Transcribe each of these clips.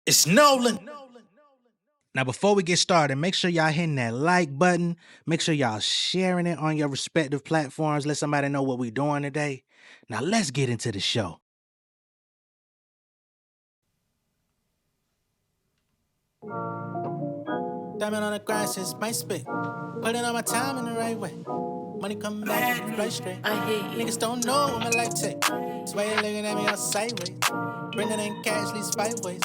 It's Nolan. Now, before we get started, make sure y'all hitting that like button. Make sure y'all sharing it on your respective platforms. Let somebody know what we're doing today. Now, let's get into the show. Diamond on the grind since my spit. Putting all my time in the right way. Money coming back and fly straight. Niggas don't know what my life take. That's why you looking at me all sideways. Bringing in cash, least 5 ways.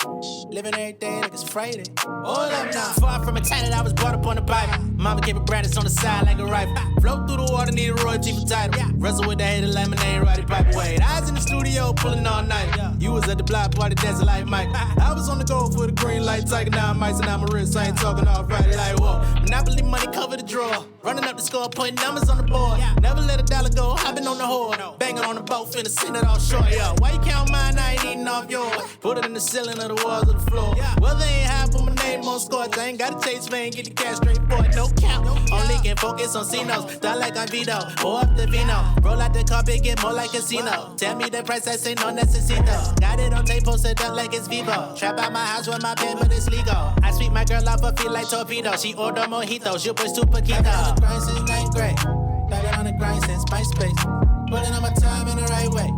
Living every day like it's Friday. Hold up now. Far from a talent, I was brought up on the Bible. Mama gave me Brandis on the side like a rifle. Float through the water, need a royalty for title. Wrestle with the hater, lemonade, roddy pipe away. I was in the studio pulling all night. You was at the block party dancing like Mike. I was on the go for the green light, tiger now I'm ice and I'm a wrist. I ain't talking all Friday like whoa. Monopoly money cover the drawer. Running up the score, putting numbers on the board. Never let a dollar go, I've been on the whore. Banging on the boat, finna send it all short, yo. Why you count mine, I ain't eating off yours. Put it in the ceiling of the walls of the floor. Well, they ain't high, put my name on scores. I ain't gotta chase fame, get the cash straight for it, no count. Only can focus on C-notes, thought like I'm Vito. Pour up the vino, roll out the carpet, get more like casino. Tell me the price, I say no necesito. Got it on tape, posted up like it's Vivo. Trap out my house with my pen, but it's legal. I sweep my girl off her feet like torpedo. She order mojito, she'll push super keto. On the grind since 9th grade. Started on the grind since MySpace. Putting all my time in the right way.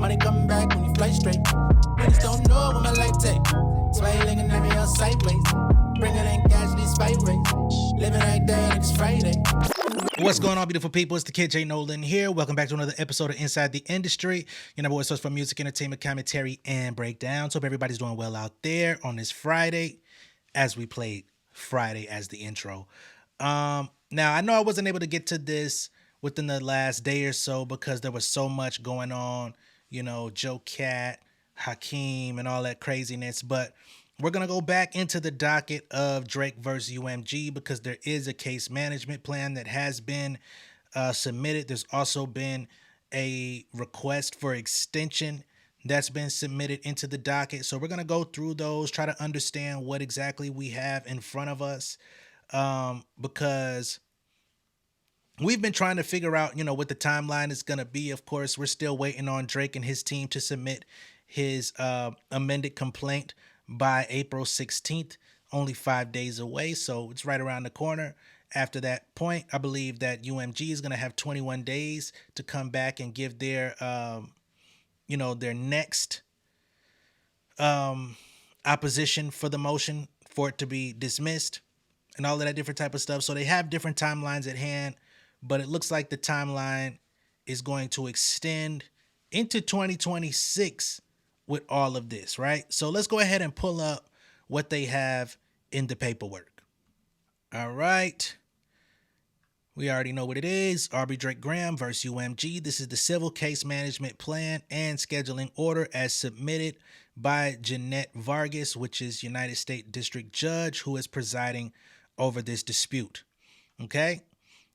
Money coming back when you fly straight. Niggas don't know what my life take. That's why you looking at me all sideways. Bringing in cash these 5 ways. Living like day like it's Friday. What's going on, beautiful people? It's the kid J Nolan here. Welcome back to another episode of Inside the Industry. Your number one source for music, entertainment, commentary, and breakdowns. Hope everybody's doing well out there on this Friday, as we played Friday as the intro. Now, I know I wasn't able to get to this within the last day or so because there was so much going on, you know, Joe Cat, Hakeem, and all that craziness, but we're going to go back into the docket of Drake versus UMG because there is a case management plan that has been submitted. There's also been a request for extension that's been submitted into the docket. So we're going to go through those, try to understand what exactly we have in front of us, because we've been trying to figure out, you know, what the timeline is going to be. Of course, we're still waiting on Drake and his team to submit his amended complaint by April 16th, only 5 days away. So it's right around the corner. After that point, I believe that UMG is going to have 21 days to come back and give their, their next opposition for the motion for it to be dismissed and all of that different type of stuff. So they have different timelines at hand, but it looks like the timeline is going to extend into 2026 with all of this, right? So let's go ahead and pull up what they have in the paperwork. All right. We already know what it is. RB Drake Graham versus UMG. This is the civil case management plan and scheduling order as submitted by Jeanette Vargas, which is United States District Judge who is presiding over this dispute. Okay.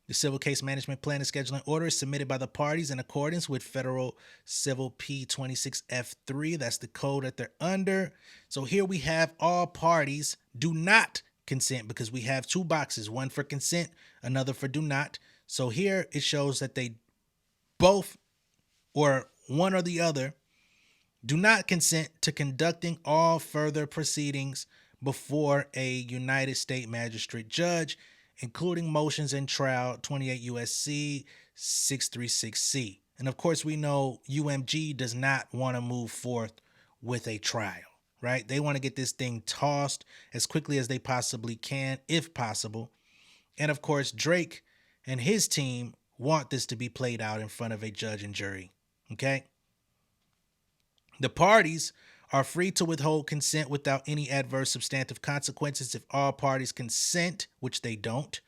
The civil case management plan and scheduling order is submitted by the parties in accordance with Federal Civil P26F3. That's the code that they're under. So here we have all parties do not consent because we have two boxes, one for consent, another for do not. So here it shows that they both, or one or the other, do not consent to conducting all further proceedings before a United States magistrate judge, including motions in trial 28 USC 636C. And of course, we know UMG does not want to move forth with a trial, right? They want to get this thing tossed as quickly as they possibly can, if possible. And of course, Drake and his team want this to be played out in front of a judge and jury, okay? The parties are free to withhold consent without any adverse substantive consequences if all parties consent, which they don't.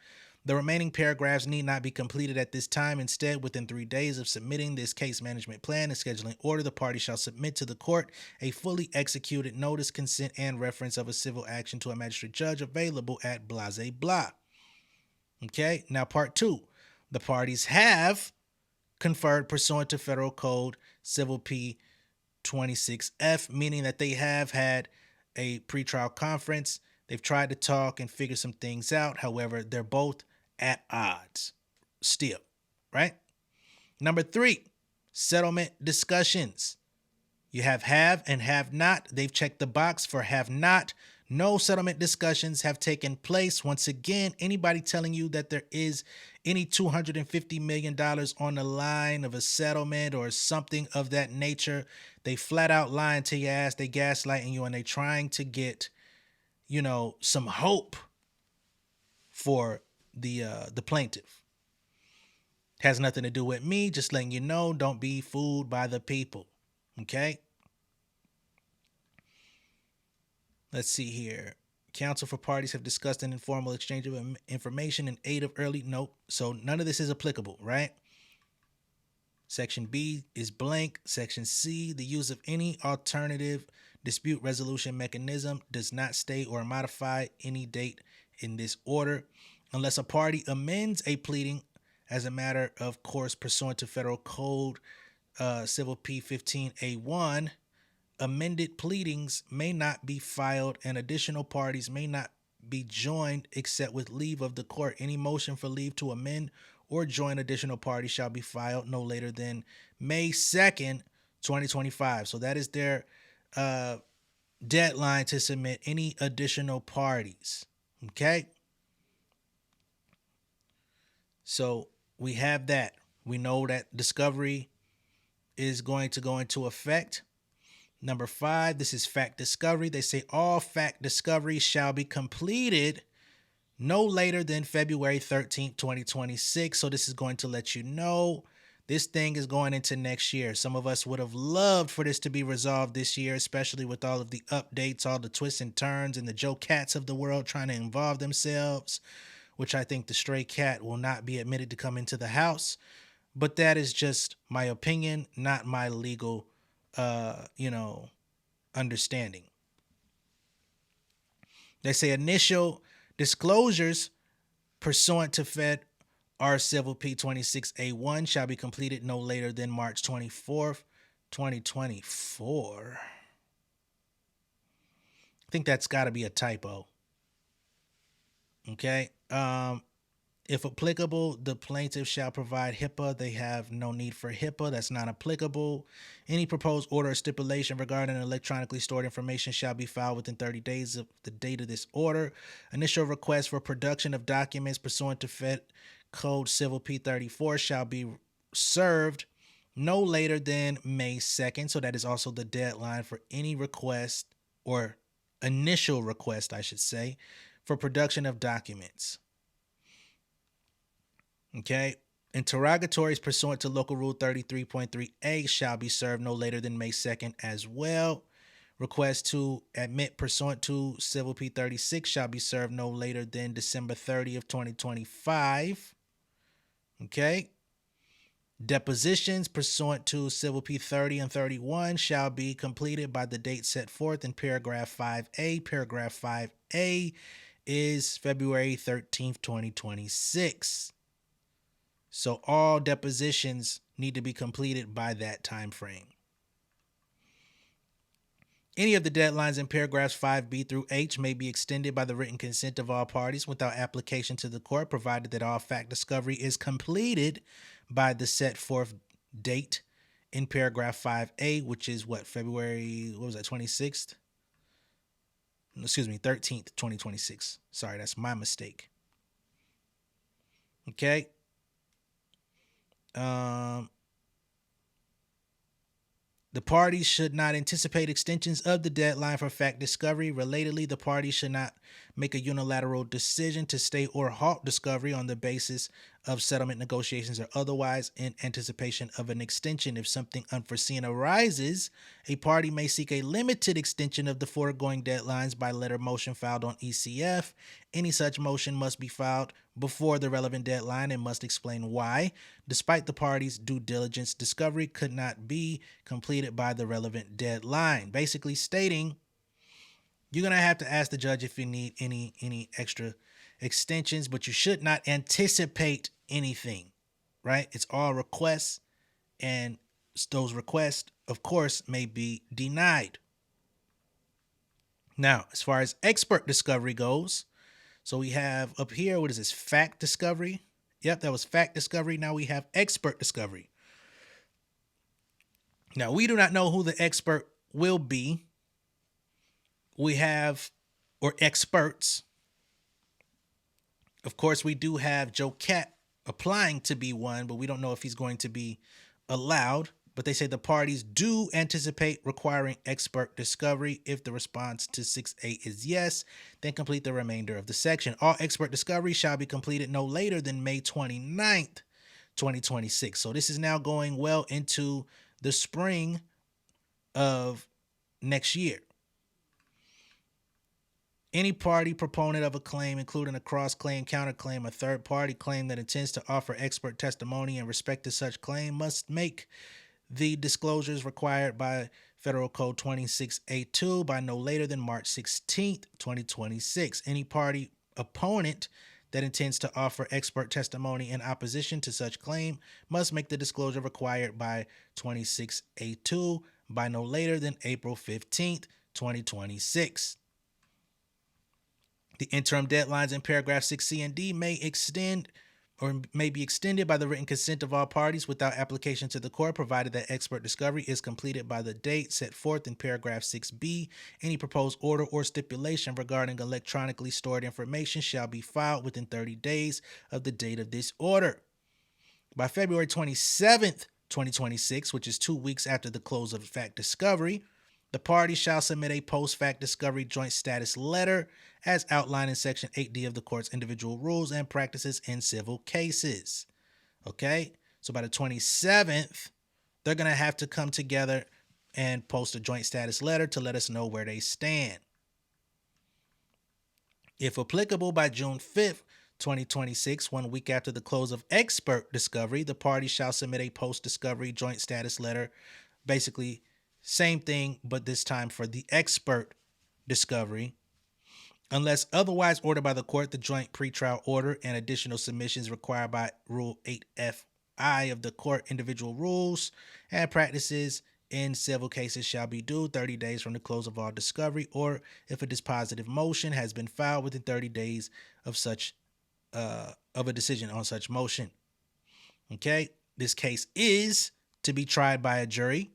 The remaining paragraphs need not be completed at this time. Instead, within 3 days of submitting this case management plan and scheduling order, the party shall submit to the court a fully executed notice, consent, and reference of a civil action to a magistrate judge available at blah, blah. Okay, now part 2. The parties have conferred pursuant to Federal Code Civil P 26F, meaning that they have had a pretrial conference. They've tried to talk and figure some things out. However, they're both at odds still, right? Number 3, settlement discussions. You have and have not. They've checked the box for have not. No settlement discussions have taken place. Once again, anybody telling you that there is any $250 million on the line of a settlement or something of that nature, they flat out lying to your ass. They gaslighting you, and they trying to get, some hope for the plaintiff. Has nothing to do with me. Just letting you know, don't be fooled by the people. Okay? Let's see here. Counsel for parties have discussed an informal exchange of information in aid of early. Nope. So none of this is applicable, right? Section B is blank. Section C, the use of any alternative dispute resolution mechanism does not state or modify any date in this order unless a party amends a pleading as a matter of course pursuant to Federal Code Civil P 15A1. Amended pleadings may not be filed and additional parties may not be joined except with leave of the court. Any motion for leave to amend or join additional parties shall be filed no later than May 2nd, 2025. So that is their deadline to submit any additional parties. Okay? So we have that. We know that discovery is going to go into effect. Number 5, this is fact discovery. They say all fact discovery shall be completed no later than February 13th, 2026. So this is going to let you know this thing is going into next year. Some of us would have loved for this to be resolved this year, especially with all of the updates, all the twists and turns, and the Joe Cats of the world trying to involve themselves, which I think the stray cat will not be admitted to come into the house. But that is just my opinion, not my legal understanding. They say initial disclosures pursuant to Fed R Civil P 26A1 shall be completed no later than March 24th, 2024. I think that's got to be a typo. Okay. If applicable, the plaintiff shall provide HIPAA. They have no need for HIPAA. That's not applicable. Any proposed order or stipulation regarding electronically stored information shall be filed within 30 days of the date of this order. Initial request for production of documents pursuant to Fed Code Civil P34 shall be served no later than May 2nd. So that is also the deadline for any request or initial request, I should say, for production of documents. Okay. Interrogatories pursuant to Local Rule 33.3A shall be served no later than May 2nd as well. Request to admit pursuant to Civil P36 shall be served no later than December 30th, 2025. Okay. Depositions pursuant to Civil P30 and 31 shall be completed by the date set forth in paragraph 5A. Paragraph 5A is February 13th, 2026. So all depositions need to be completed by that time frame. Any of the deadlines in paragraphs 5B through H may be extended by the written consent of all parties without application to the court, provided that all fact discovery is completed by the set forth date in paragraph 5A, which is February, 26th? Excuse me, 13th, 2026. Sorry, that's my mistake. Okay. The parties should not anticipate extensions of the deadline for fact discovery. Relatedly, the parties should not make a unilateral decision to stay or halt discovery on the basis of settlement negotiations or otherwise in anticipation of an extension. If something unforeseen arises, a party may seek a limited extension of the foregoing deadlines by letter motion filed on ECF. Any such motion must be filed before the relevant deadline and must explain why. Despite the parties' due diligence, discovery could not be completed by the relevant deadline. Basically stating you're going to have to ask the judge if you need any extra extensions, but you should not anticipate anything, right? It's all requests, and those requests, of course, may be denied. Now, as far as expert discovery goes, so we have up here, what is this? Fact discovery. Yep, that was fact discovery. Now we have expert discovery. Now, we do not know who the expert will be. We have, or experts. Of course, we do have Joe Cat applying to be one, but we don't know if he's going to be allowed. But they say the parties do anticipate requiring expert discovery. If the response to 6A is yes, then complete the remainder of the section. All expert discovery shall be completed no later than May 29th, 2026. So this is now going well into the spring of next year. Any party proponent of a claim, including a cross-claim, counterclaim, a third-party claim that intends to offer expert testimony in respect to such claim must make the disclosures required by Federal Code 26A2 by no later than March 16th, 2026. Any party opponent that intends to offer expert testimony in opposition to such claim must make the disclosure required by 26A2 by no later than April 15th, 2026. The interim deadlines in paragraph 6C and D may extend or may be extended by the written consent of all parties without application to the court, provided that expert discovery is completed by the date set forth in paragraph 6B. Any proposed order or stipulation regarding electronically stored information shall be filed within 30 days of the date of this order. By February 27th, 2026, which is 2 weeks after the close of fact discovery, the party shall submit a post-fact discovery joint status letter as outlined in Section 8D of the court's individual rules and practices in civil cases. Okay? So by the 27th, they're going to have to come together and post a joint status letter to let us know where they stand. If applicable, by June 5th, 2026, 1 week after the close of expert discovery, the party shall submit a post-discovery joint status letter. Basically, same thing, but this time for the expert discovery. Unless otherwise ordered by the court, the joint pretrial order and additional submissions required by Rule 8FI of the court individual rules and practices in civil cases shall be due 30 days from the close of all discovery, or if a dispositive motion has been filed within 30 days of such of a decision on such motion. Okay, this case is to be tried by a jury.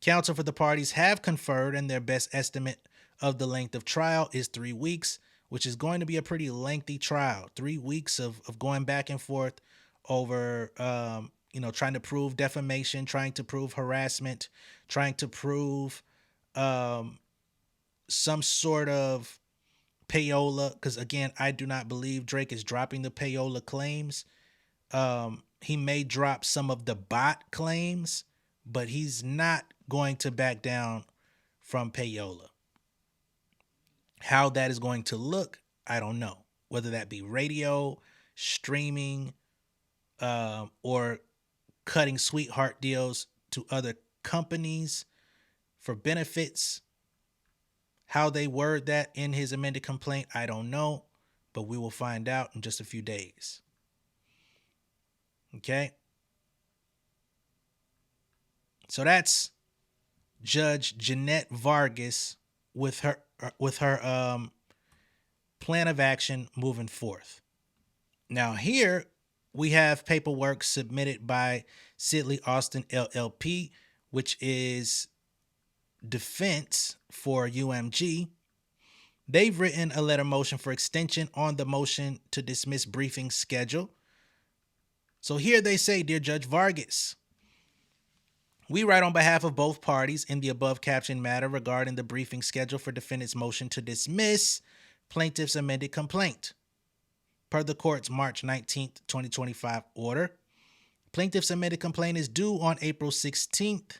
Counsel for the parties have conferred, and their best estimate of the length of trial is 3 weeks, which is going to be a pretty lengthy trial. 3 weeks of going back and forth over, trying to prove defamation, trying to prove harassment, trying to prove some sort of payola. Because again, I do not believe Drake is dropping the payola claims. He may drop some of the bot claims, but he's not going to back down from payola. How that is going to look, I don't know. Whether that be radio, streaming, or cutting sweetheart deals to other companies for benefits. How they word that in his amended complaint, I don't know, but we will find out in just a few days. Okay? So that's Judge Jeanette Vargas with her plan of action moving forth. Now here we have paperwork submitted by Sidley Austin LLP, which is defense for UMG. They've written a letter motion for extension on the motion to dismiss briefing schedule. So here they say, Dear Judge Vargas, we write on behalf of both parties in the above captioned matter regarding the briefing schedule for defendant's motion to dismiss plaintiff's amended complaint. Per the court's March 19th, 2025 order, plaintiff's amended complaint is due on April 16th.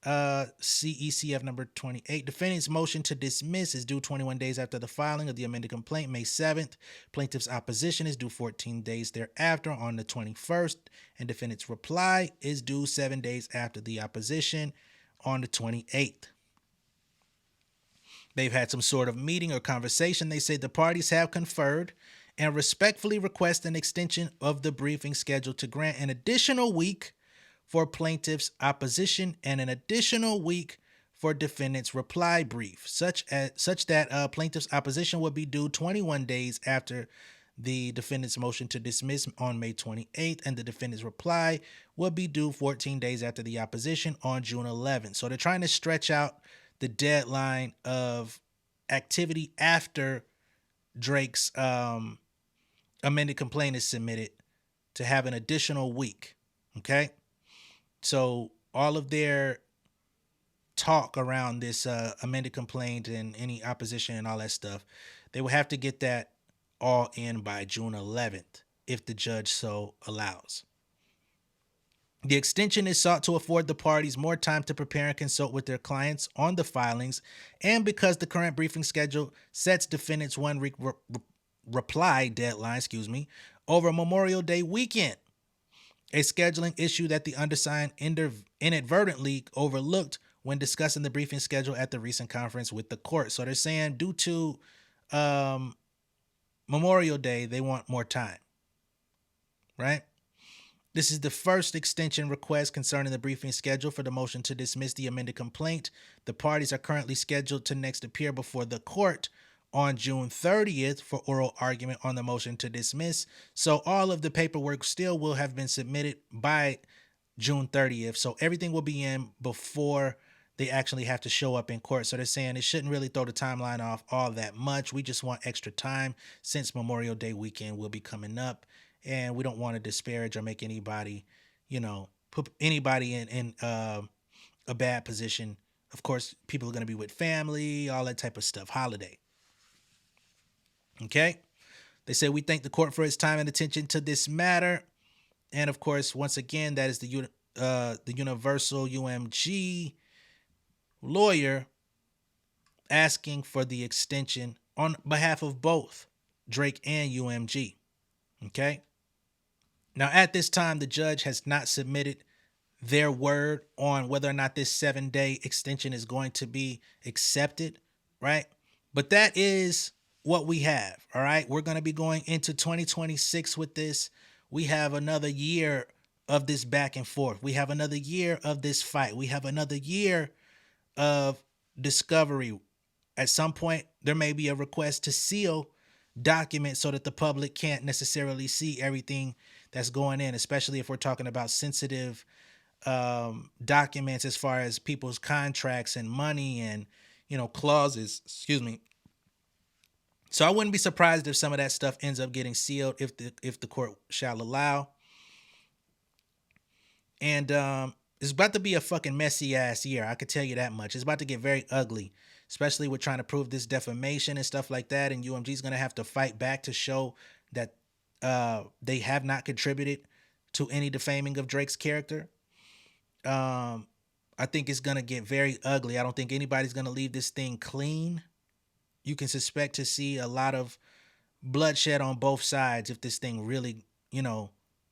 CECF number 28. Defendant's motion to dismiss is due 21 days after the filing of the amended complaint, May 7th. Plaintiff's opposition is due 14 days thereafter on the 21st, and defendant's reply is due 7 days after the opposition on the 28th. They've had some sort of meeting or conversation. They say the parties have conferred and respectfully request an extension of the briefing schedule to grant an additional week for plaintiff's opposition and an additional week for defendant's reply brief, such that plaintiff's opposition would be due 21 days after the defendant's motion to dismiss on May 28th, and the defendant's reply will be due 14 days after the opposition on June 11th. So they're trying to stretch out the deadline of activity after Drake's amended complaint is submitted to have an additional week. Okay? So all of their talk around this amended complaint and any opposition and all that stuff, they will have to get that all in by June 11th if the judge so allows. The extension is sought to afford the parties more time to prepare and consult with their clients on the filings, and because the current briefing schedule sets defendants 1 week reply deadline, over Memorial Day weekend, a scheduling issue that the undersigned inadvertently overlooked when discussing the briefing schedule at the recent conference with the court. So they're saying due to Memorial Day, they want more time, right? This is the first extension request concerning the briefing schedule for the motion to dismiss the amended complaint. The parties are currently scheduled to next appear before the court on June 30th for oral argument on the motion to dismiss. So all of the paperwork still will have been submitted by June 30th. So everything will be in before they actually have to show up in court. So they're saying it shouldn't really throw the timeline off all that much. We just want extra time since Memorial Day weekend will be coming up, and we don't want to disparage or make anybody, put anybody in a bad position. Of course, people are going to be with family, all that type of stuff, holiday. Okay? They say, we thank the court for its time and attention to this matter. And of course, once again, that is the Universal UMG lawyer asking for the extension on behalf of both Drake and UMG. Okay? Now, at this time, the judge has not submitted their word on whether or not this 7-day extension is going to be accepted, right? But that is what we have, all right? We're going to be going into 2026 with this. We have another year of this back and forth. We have another year of this fight. We have another year of discovery. At some point, there may be a request to seal documents so that the public can't necessarily see everything that's going in, especially if we're talking about sensitive documents as far as people's contracts and money and, clauses, So I wouldn't be surprised if some of that stuff ends up getting sealed if the court shall allow. And it's about to be a fucking messy ass year. I could tell you that much. It's about to get very ugly, especially with trying to prove this defamation and stuff like that. And UMG is going to have to fight back to show that they have not contributed to any defaming of Drake's character. I think it's going to get very ugly. I don't think anybody's going to leave this thing clean. You can suspect to see a lot of bloodshed on both sides if this thing really,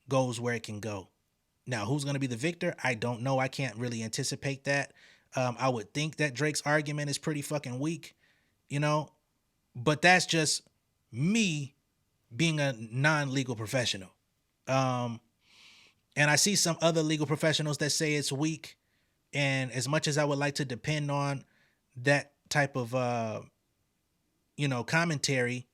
goes where it can go. Now, who's going to be the victor? I don't know. I can't really anticipate that. I would think that Drake's argument is pretty fucking weak, but that's just me being a non-legal professional. And I see some other legal professionals that say it's weak. And as much as I would like to depend on that type of, commentary,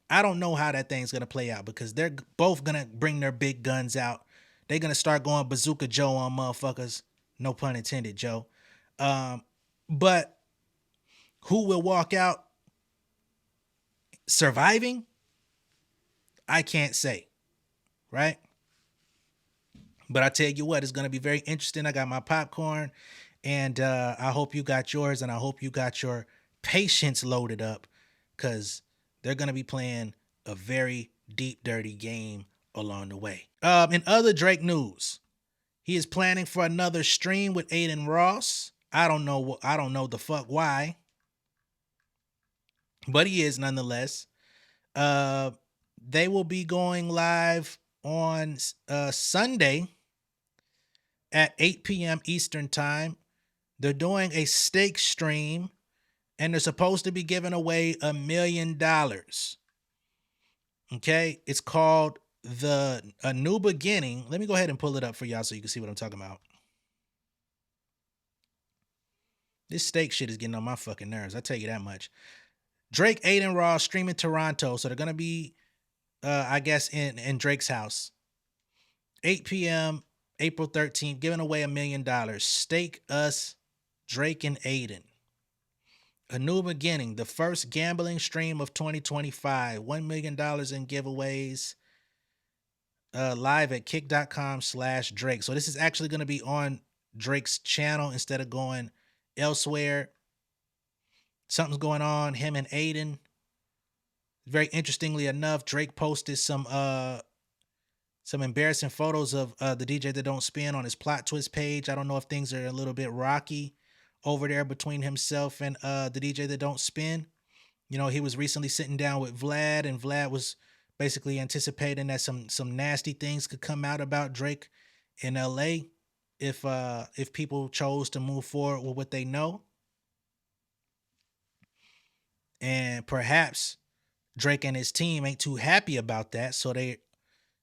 I don't know how that thing's going to play out because they're both going to bring their big guns out. They're going to start going Bazooka Joe on motherfuckers. No pun intended, Joe. But who will walk out surviving? I can't say, right? But I tell you what, it's going to be very interesting. I got my popcorn, and I hope you got yours, and I hope you got your patience loaded up because they're going to be playing a very deep, dirty game along the way. In other Drake news, he is planning for another stream with Adin Ross. I don't know the fuck why, but he is nonetheless. They will be going live on Sunday at 8 p.m. Eastern time. They're doing a stake stream, and they're supposed to be giving away $1 million. Okay, it's called A New Beginning. Let me go ahead and pull it up for y'all so you can see what I'm talking about. This stake shit is getting on my fucking nerves. I tell you that much. Drake, Adin Ross streaming Toronto. So they're going to be I guess in Drake's house. 8 p.m. April 13th, giving away $1 million. Stake us, Drake and Adin. A new beginning, the first gambling stream of 2025. $1 million in giveaways. Live at kick.com/Drake. So this is actually going to be on Drake's channel instead of going elsewhere. Something's going on, him and Adin. Very interestingly enough, Drake posted some embarrassing photos of the DJ that don't spin on his plot twist page. I don't know if things are a little bit rocky over there between himself and the DJ that don't spin. You know, he was recently sitting down with Vlad, and Vlad was basically anticipating that some nasty things could come out about Drake in LA if people chose to move forward with what they know. And perhaps Drake and his team ain't too happy about that, so they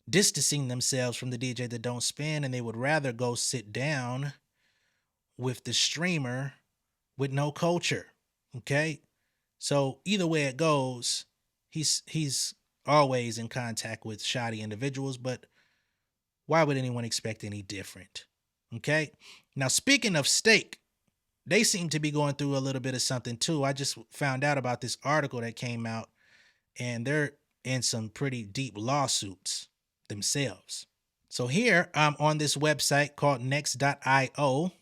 distancing themselves from the DJ that don't spin, and they would rather go sit down with the streamer with no culture. Okay? So either way it goes, he's always in contact with shoddy individuals, but why would anyone expect any different? Okay? Now, speaking of Stake, they seem to be going through a little bit of something too. I just found out about this article that came out, and they're in some pretty deep lawsuits themselves. So here I'm on this website called next.io,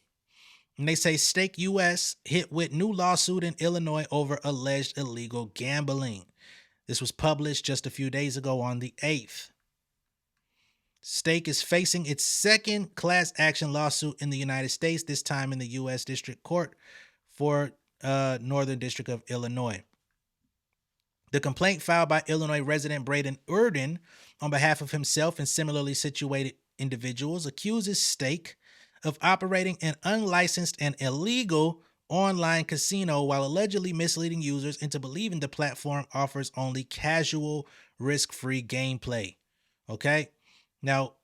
and they say Stake US hit with new lawsuit in Illinois over alleged illegal gambling. This was published just a few days ago on the 8th. Stake is facing its second class action lawsuit in the United States, this time in the U.S. District Court for Northern District of Illinois. The complaint filed by Illinois resident Braden Urden on behalf of himself and similarly situated individuals accuses Stake of operating an unlicensed and illegal online casino while allegedly misleading users into believing the platform offers only casual, risk-free gameplay. Okay? Now,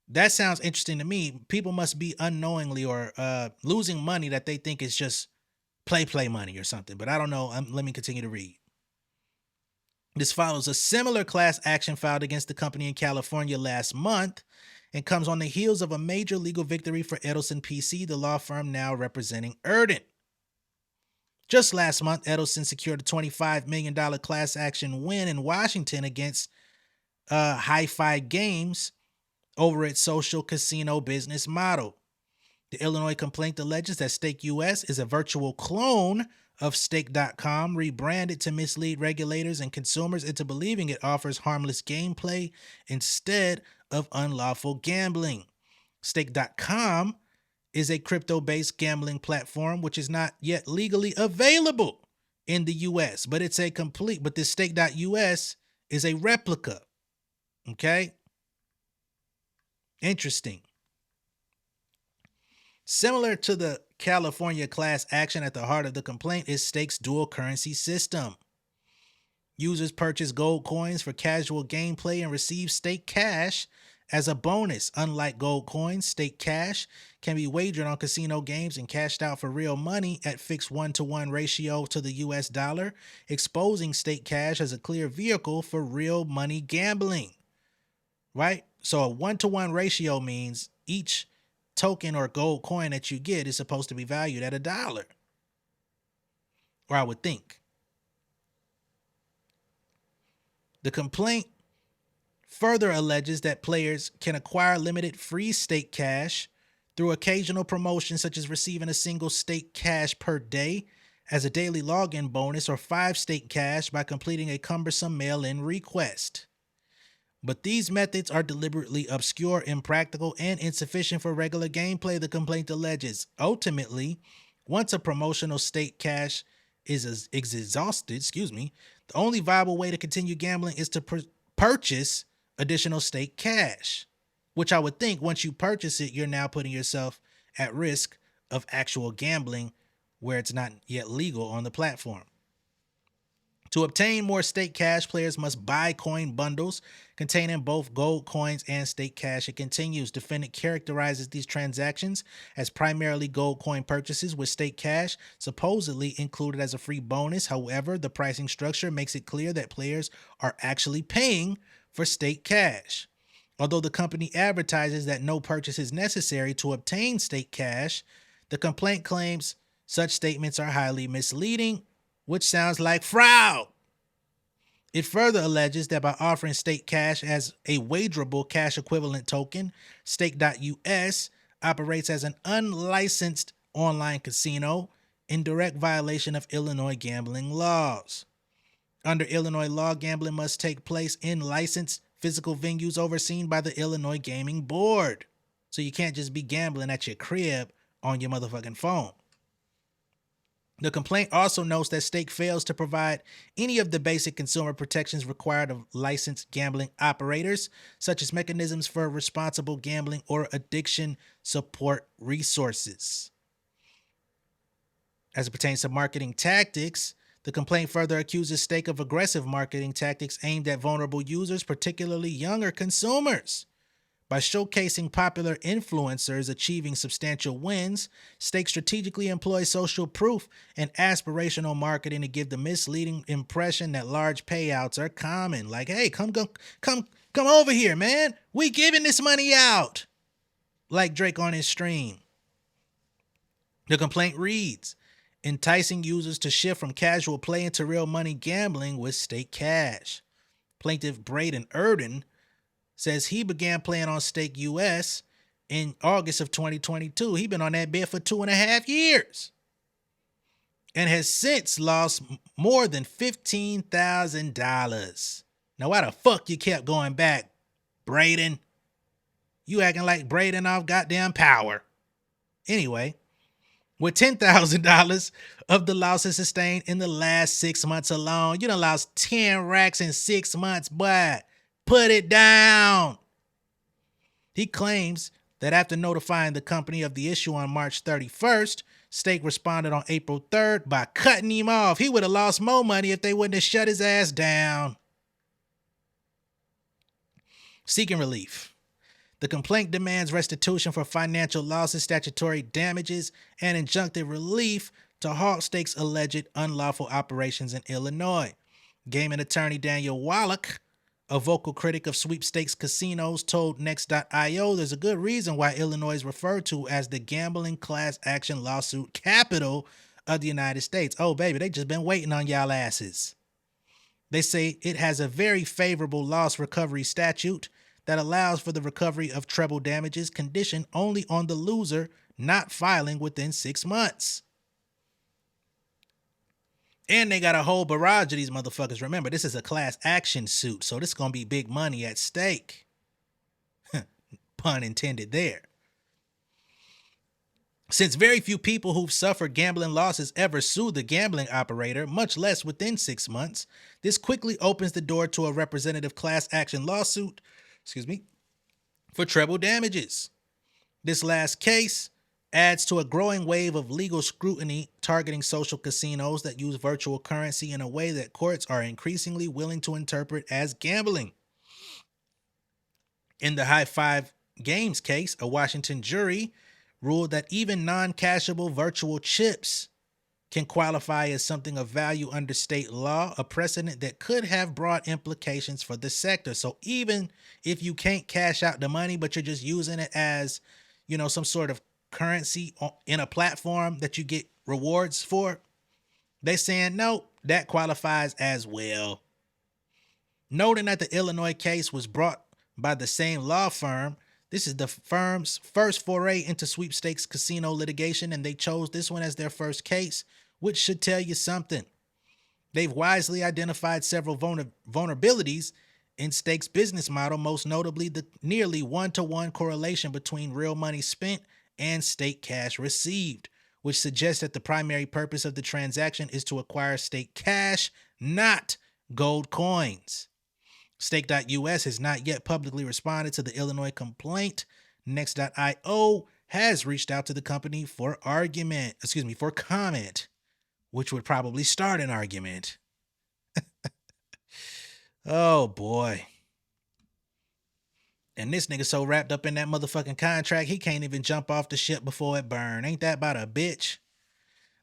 that sounds interesting to me. People must be unknowingly or losing money that they think is just play money or something. But I don't know. Let me continue to read. This follows a similar class action filed against the company in California last month and comes on the heels of a major legal victory for Edelson PC, the law firm now representing Urden. Just last month, Edelson secured a $25 million class action win in Washington against Hi-Fi Games over its social casino business model. The Illinois complaint alleges that Stake US is a virtual clone of Stake.com, rebranded to mislead regulators and consumers into believing it offers harmless gameplay instead of unlawful gambling. Stake.com is a crypto-based gambling platform which is not yet legally available in the US, but it's a complete, but this Stake.us is a replica. Okay? Interesting. Similar to the California class action, at the heart of the complaint is Stake's dual currency system. Users purchase gold coins for casual gameplay and receive Stake cash as a bonus. Unlike gold coins, Stake cash can be wagered on casino games and cashed out for real money at fixed 1-to-1 ratio to the US dollar, exposing Stake cash as a clear vehicle for real money gambling. Right? So a 1-to-1 ratio means each token or gold coin that you get is supposed to be valued at $1. Or I would think. The complaint further alleges that players can acquire limited free Stake cash through occasional promotions such as receiving a single Stake cash per day as a daily login bonus or 5 Stake cash by completing a cumbersome mail-in request. But these methods are deliberately obscure, impractical, and insufficient for regular gameplay, the complaint alleges. Ultimately, once a promotional Stake cash is exhausted, the only viable way to continue gambling is to purchase additional Stake cash, which I would think once you purchase it, you're now putting yourself at risk of actual gambling where it's not yet legal on the platform. To obtain more stake cash, players must buy coin bundles containing both gold coins and stake cash. It continues. Defendant characterizes these transactions as primarily gold coin purchases with stake cash supposedly included as a free bonus. However, the pricing structure makes it clear that players are actually paying for stake cash. Although the company advertises that no purchase is necessary to obtain stake cash, the complaint claims such statements are highly misleading, which sounds like fraud. It further alleges that by offering stake cash as a wagerable cash equivalent token, Stake.us operates as an unlicensed online casino in direct violation of Illinois gambling laws. Under Illinois law, gambling must take place in licensed physical venues overseen by the Illinois Gaming Board. So you can't just be gambling at your crib on your motherfucking phone. The complaint also notes that Stake fails to provide any of the basic consumer protections required of licensed gambling operators, such as mechanisms for responsible gambling or addiction support resources. As it pertains to marketing tactics, the complaint further accuses Stake of aggressive marketing tactics aimed at vulnerable users, particularly younger consumers. By showcasing popular influencers achieving substantial wins, Stake strategically employs social proof and aspirational marketing to give the misleading impression that large payouts are common. Like, hey, come over here, man. We giving this money out. Like Drake on his stream. The complaint reads, enticing users to shift from casual play into real money gambling with Stake cash. Plaintiff Braden Erden says he began playing on Stake US in August of 2022. He's been on that bid for 2.5 years and has since lost more than $15,000. Now, why the fuck you kept going back, Braden? You acting like Braden off goddamn Power. Anyway, with $10,000 of the losses sustained in the last 6 months alone, you done lost 10 racks in 6 months, boy. Put it down. He claims that after notifying the company of the issue on March 31st, Stake responded on April 3rd by cutting him off. He would have lost more money if they wouldn't have shut his ass down. Seeking relief. The complaint demands restitution for financial losses, statutory damages, and injunctive relief to halt Stake's alleged unlawful operations in Illinois. Gaming attorney Daniel Wallach, a vocal critic of sweepstakes casinos, told Next.io there's a good reason why Illinois is referred to as the gambling class action lawsuit capital of the United States. Oh, baby, they just been waiting on y'all asses. They say it has a very favorable loss recovery statute that allows for the recovery of treble damages conditioned only on the loser not filing within 6 months. And they got a whole barrage of these motherfuckers. Remember, this is a class action suit, so this is going to be big money at stake. Pun intended there. Since very few people who've suffered gambling losses ever sue the gambling operator, much less within 6 months, this quickly opens the door to a representative class action lawsuit, for treble damages. This last case adds to a growing wave of legal scrutiny targeting social casinos that use virtual currency in a way that courts are increasingly willing to interpret as gambling. In the High Five Games case, a Washington jury ruled that even non-cashable virtual chips can qualify as something of value under state law, a precedent that could have broad implications for the sector. So even if you can't cash out the money, but you're just using it as, some sort of currency in a platform that you get rewards for, they saying, nope, that qualifies as well. Noting that the Illinois case was brought by the same law firm, this is the firm's first foray into sweepstakes casino litigation, and they chose this one as their first case, which should tell you something. They've wisely identified several vulnerabilities in Stake's business model, most notably the nearly one-to-one correlation between real money spent and Stake cash received, which suggests that the primary purpose of the transaction is to acquire Stake cash, not gold coins. Stake.us has not yet publicly responded to the Illinois complaint. Next.io has reached out to the company for comment, which would probably start an argument. Oh, boy. And this nigga so wrapped up in that motherfucking contract, he can't even jump off the ship before it burn. Ain't that about a bitch?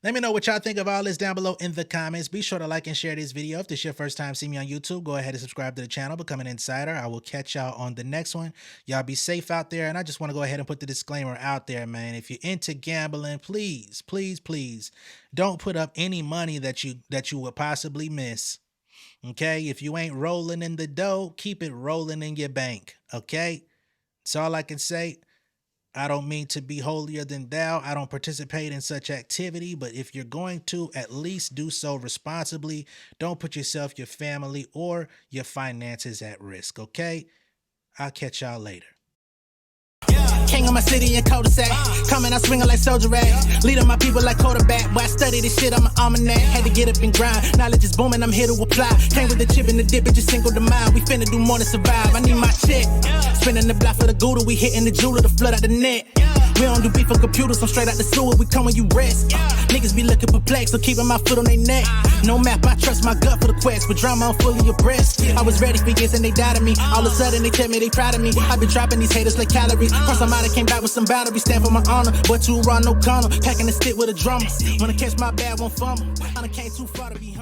Let me know what y'all think of all this down below in the comments. Be sure to like and share this video. If this is your first time seeing me on YouTube, go ahead and subscribe to the channel, become an insider. I will catch y'all on the next one. Y'all be safe out there. And I just want to go ahead and put the disclaimer out there, man. If you're into gambling, please, please, please don't put up any money that you would possibly miss. Okay? If you ain't rolling in the dough, keep it rolling in your bank. Okay? That's all I can say. I don't mean to be holier than thou. I don't participate in such activity, but if you're going to, at least do so responsibly. Don't put yourself, your family, or your finances at risk, okay? I'll catch y'all later. King of my city and cul-de-sac. Coming out swinging like soldier rag. Leading my people like quarterback. Boy, I study this shit, I'm an almanac. Had to get up and grind. Knowledge is booming, I'm here to apply. Came with the chip and the dip, it just single the mind. We finna do more than survive. I need my check. Spinning the block for the Gouda. We hitting the jeweler to flood out the net. We don't do beef on computers, I'm straight out the sewer. We come when you rest. Niggas be looking perplexed, so keeping my foot on their neck. No map, I trust my gut for the quest. With drama, I'm fully abreast. I was ready for years and they doubted me. All of a sudden they tell me they proud of me. I been dropping these haters like calories. Cross them out, I came back with some boundaries. Stand for my honor, but too raw, no corner. Packing the stick with a drummer. Wanna catch my bad, won't fumble. I done came too far to be